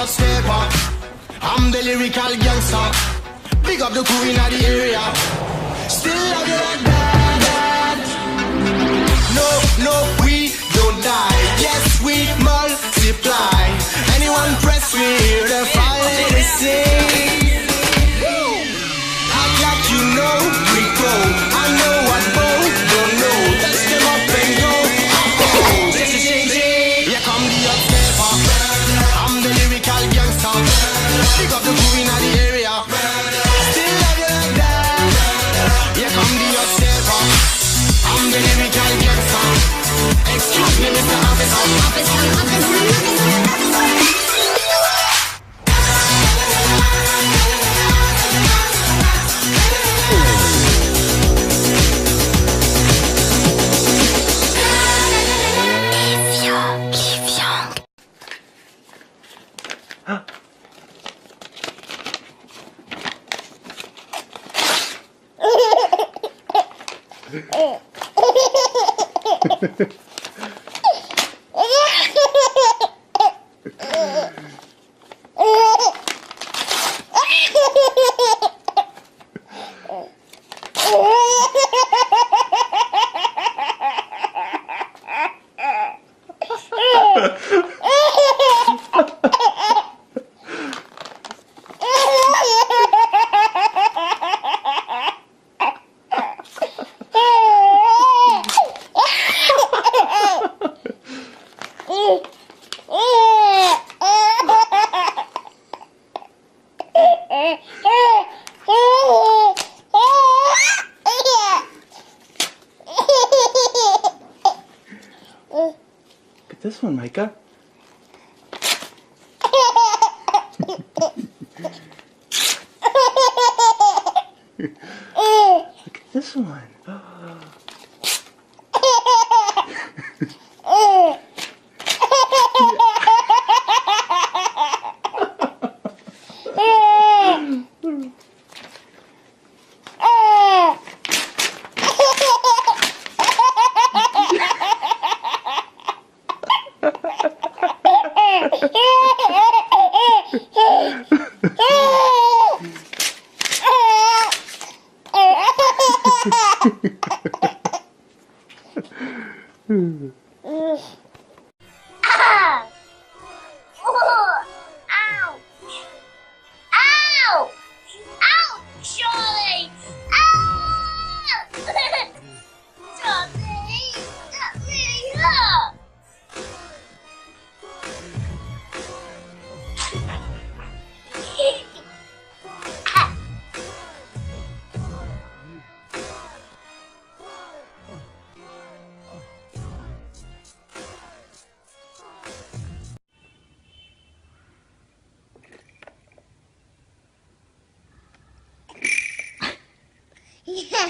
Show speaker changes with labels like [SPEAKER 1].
[SPEAKER 1] hot stepper. I'm the lyrical gangster. Big up the crew in the area. Still love you like that. No, no, we don't die. Yes, we multiply. Anyone press me, the fire they sing. Act like you know we go. I know what both don't know. Touch them up and go. Oh, this is changing. Here come the hot stepper. I'm the lyrical gangster. Big up the crew in the area. Still love you like that. Here come the hot stepper. I'm the lyrical gangster. Excuse me, Mr. Officer.
[SPEAKER 2] Look at this one, Micah. Look at this one.
[SPEAKER 3] Yeah.